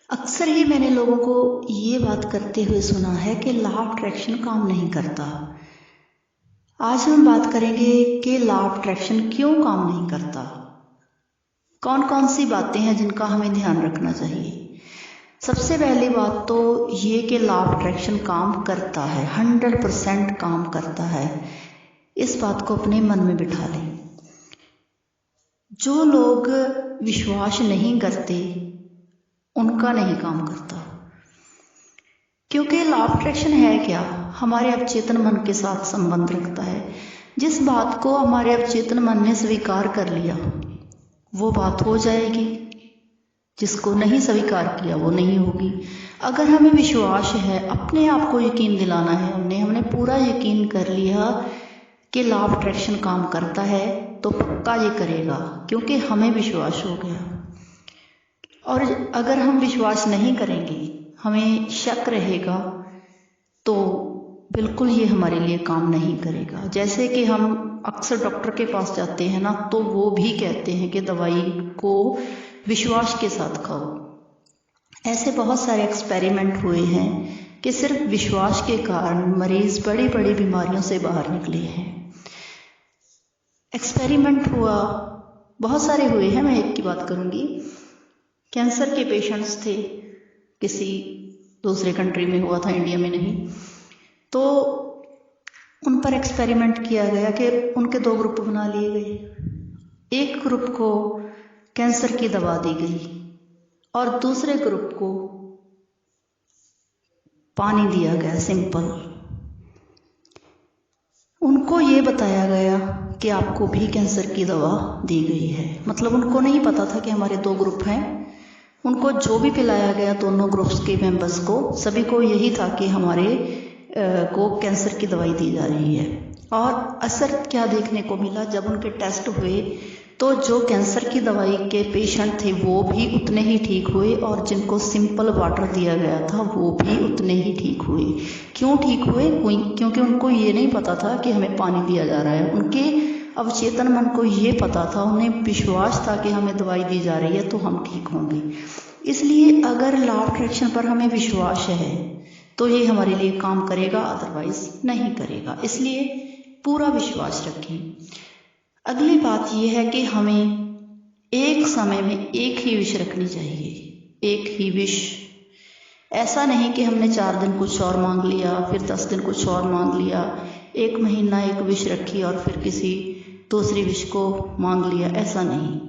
अक्सर ही मैंने लोगों को ये बात करते हुए सुना है कि लॉ ऑफ अट्रैक्शन काम नहीं करता। आज हम बात करेंगे कि लॉ ऑफ अट्रैक्शन क्यों काम नहीं करता, कौन कौन सी बातें हैं जिनका हमें ध्यान रखना चाहिए। सबसे पहली बात तो ये कि लॉ ऑफ अट्रैक्शन काम करता है, 100% काम करता है। इस बात को अपने मन में बिठा लें। जो लोग विश्वास नहीं करते उनका नहीं काम करता, क्योंकि लॉ ऑफ अट्रैक्शन है क्या, हमारे अवचेतन मन के साथ संबंध रखता है। जिस बात को हमारे अवचेतन मन ने स्वीकार कर लिया वो बात हो जाएगी, जिसको नहीं स्वीकार किया वो नहीं होगी। अगर हमें विश्वास है, अपने आप को यकीन दिलाना है, हमने पूरा यकीन कर लिया कि लॉ ऑफ अट्रैक्शन काम करता है तो पक्का ये करेगा, क्योंकि हमें विश्वास हो गया। और अगर हम विश्वास नहीं करेंगे, हमें शक रहेगा, तो बिल्कुल ये हमारे लिए काम नहीं करेगा। जैसे कि हम अक्सर डॉक्टर के पास जाते हैं ना, तो वो भी कहते हैं कि दवाई को विश्वास के साथ खाओ। ऐसे बहुत सारे एक्सपेरिमेंट हुए हैं कि सिर्फ विश्वास के कारण मरीज बड़ी बड़ी बीमारियों से बाहर निकले हैं। एक्सपेरिमेंट हुआ, बहुत सारे हुए हैं, मैं एक की बात करूंगी। कैंसर के पेशेंट्स थे, किसी दूसरे कंट्री में हुआ था, इंडिया में नहीं। तो उन पर एक्सपेरिमेंट किया गया कि उनके 2 ग्रुप बना लिए गए। एक ग्रुप को कैंसर की दवा दी गई और दूसरे ग्रुप को पानी दिया गया, सिंपल। उनको ये बताया गया कि आपको भी कैंसर की दवा दी गई है। मतलब उनको नहीं पता था कि हमारे 2 ग्रुप हैं। उनको जो भी पिलाया गया दोनों ग्रुप्स के मेंबर्स को, सभी को यही था कि हमारे को कैंसर की दवाई दी जा रही है। और असर क्या देखने को मिला, जब उनके टेस्ट हुए तो जो कैंसर की दवाई के पेशेंट थे वो भी उतने ही ठीक हुए, और जिनको सिंपल वाटर दिया गया था वो भी उतने ही ठीक हुए। क्यों ठीक हुए? क्योंकि उनको ये नहीं पता था कि हमें पानी दिया जा रहा है। उनके अवचेतन मन को ये पता था, उन्हें विश्वास था कि हमें दवाई दी जा रही है तो हम ठीक होंगे। इसलिए अगर लॉ ऑफ अट्रैक्शन पर हमें विश्वास है तो ये हमारे लिए काम करेगा, अदरवाइज नहीं करेगा। इसलिए पूरा विश्वास रखें। अगली बात यह है कि हमें एक समय में एक ही विश रखनी चाहिए, एक ही विश। ऐसा नहीं कि हमने 4 दिन कुछ और मांग लिया, फिर 10 दिन कुछ और मांग लिया, 1 महीना एक विश रखी और फिर किसी दूसरी विश को मांग लिया, ऐसा नहीं।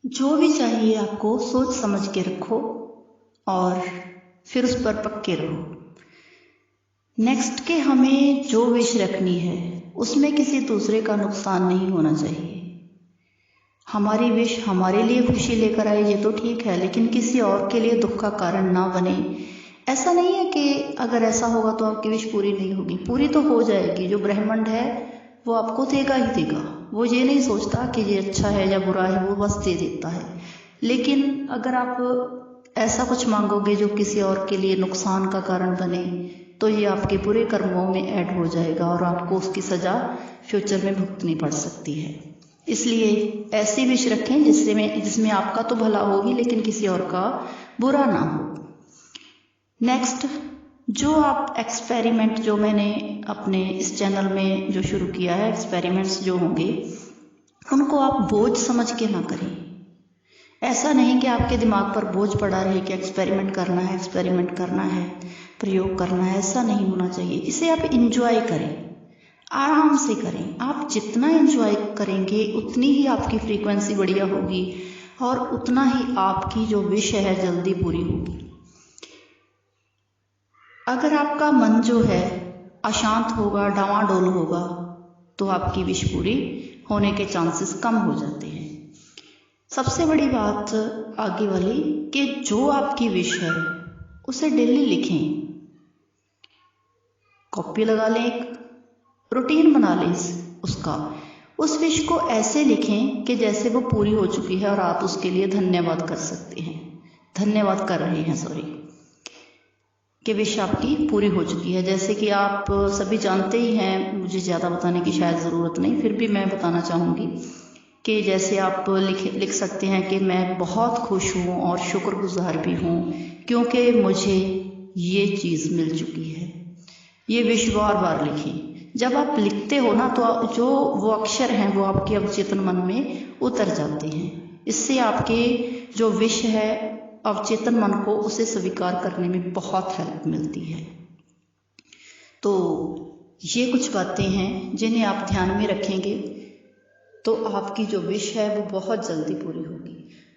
जो भी चाहिए आपको सोच समझ के रखो और फिर उस पर पक्के रहो। नेक्स्ट के हमें जो विश रखनी है उसमें किसी दूसरे का नुकसान नहीं होना चाहिए। हमारी विश हमारे लिए खुशी लेकर आए ये तो ठीक है, लेकिन किसी और के लिए दुख का कारण ना बने। ऐसा नहीं है कि अगर ऐसा होगा तो आपकी विश पूरी नहीं होगी, पूरी तो हो जाएगी। जो ब्रह्मांड है वो आपको देगा ही देगा। वो ये नहीं सोचता कि ये अच्छा है या बुरा है, वो बस दे देता है। लेकिन अगर आप ऐसा कुछ मांगोगे जो किसी और के लिए नुकसान का कारण बने, तो ये आपके बुरे कर्मों में ऐड हो जाएगा और आपको उसकी सजा फ्यूचर में भुगतनी पड़ सकती है। इसलिए ऐसी विश रखें जिसमें आपका तो भला होगी लेकिन किसी और का बुरा ना हो। नेक्स्ट, जो आप एक्सपेरिमेंट, जो मैंने अपने इस चैनल में जो शुरू किया है, एक्सपेरिमेंट्स जो होंगे उनको आप बोझ समझ के ना करें। ऐसा नहीं कि आपके दिमाग पर बोझ पड़ा रहे कि एक्सपेरिमेंट करना है, एक्सपेरिमेंट करना है, प्रयोग करना है। ऐसा नहीं होना चाहिए। इसे आप इंजॉय करें, आराम से करें। आप जितना इंजॉय करेंगे उतनी ही आपकी फ्रीक्वेंसी बढ़िया होगी और उतना ही आपकी जो विश है जल्दी पूरी होगी। अगर आपका मन जो है अशांत होगा, डावाडोल होगा, तो आपकी विश पूरी होने के चांसेस कम हो जाते हैं। सबसे बड़ी बात आगे वाली कि जो आपकी विश है उसे डेली लिखें, कॉपी लगा लें, एक रूटीन बना लें उसका। उस विश को ऐसे लिखें कि जैसे वो पूरी हो चुकी है और आप उसके लिए धन्यवाद कर सकते हैं, धन्यवाद कर रहे हैं, सॉरी, कि विश आपकी पूरी हो चुकी है। जैसे कि आप सभी जानते ही हैं, मुझे ज़्यादा बताने की शायद ज़रूरत नहीं, फिर भी मैं बताना चाहूँगी कि जैसे आप लिख सकते हैं कि मैं बहुत खुश हूँ और शुक्रगुजार भी हूँ क्योंकि मुझे ये चीज़ मिल चुकी है। ये विश बार बार लिखें। जब आप लिखते हो ना तो जो वो अक्षर हैं वो आपके अवचेतन मन में उतर जाते हैं। इससे आपके जो विश है अवचेतन मन को उसे स्वीकार करने में बहुत हेल्प मिलती है। तो ये कुछ बातें हैं जिन्हें आप ध्यान में रखेंगे तो आपकी जो विश है वो बहुत जल्दी पूरी होगी।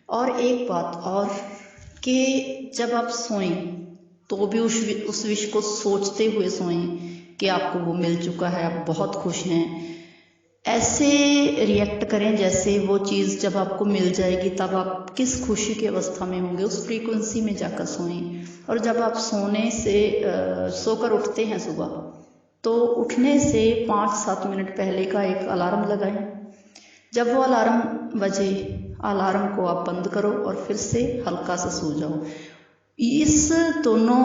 और एक बात और कि जब आप सोएं तो भी उस विश को सोचते हुए सोएं कि आपको वो मिल चुका है, आप बहुत खुश हैं। ऐसे रिएक्ट करें जैसे वो चीज़ जब आपको मिल जाएगी तब आप किस खुशी की अवस्था में होंगे, उस फ्रीक्वेंसी में जाकर सोएं। और जब आप सोकर उठते हैं सुबह तो उठने से 5-7 मिनट पहले का एक अलार्म लगाएं। जब वो अलार्म बजे अलार्म को आप बंद करो और फिर से हल्का सा सो जाओ। इस दोनों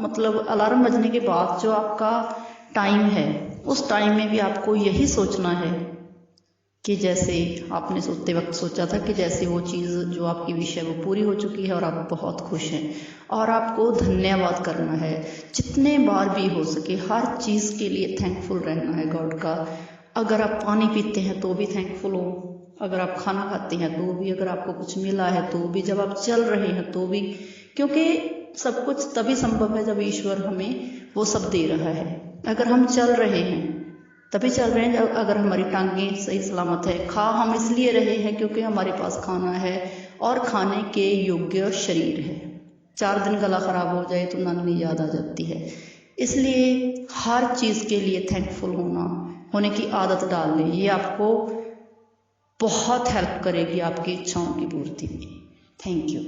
मतलब अलार्म बजने के बाद जो आपका टाइम है उस टाइम में भी आपको यही सोचना है कि जैसे आपने सोते वक्त सोचा था कि जैसे वो चीज़ जो आपकी विश है वो पूरी हो चुकी है और आप बहुत खुश हैं। और आपको धन्यवाद करना है जितने बार भी हो सके, हर चीज़ के लिए थैंकफुल रहना है गॉड का। अगर आप पानी पीते हैं तो भी थैंकफुल हो, अगर आप खाना खाते हैं तो भी, अगर आपको कुछ मिला है तो भी, जब आप चल रहे हैं तो भी, क्योंकि सब कुछ तभी संभव है जब ईश्वर हमें वो सब दे रहा है। अगर हम चल रहे हैं तभी चल रहे हैं अगर हमारी टांगें सही सलामत है। खा हम इसलिए रहे हैं क्योंकि हमारे पास खाना है और खाने के योग्य शरीर है। 4 दिन गला खराब हो जाए तो नानी याद आ जाती है। इसलिए हर चीज़ के लिए थैंकफुल होने की आदत डाल लें। ये आपको बहुत हेल्प करेगी आपकी इच्छाओं की पूर्ति में। Thank you.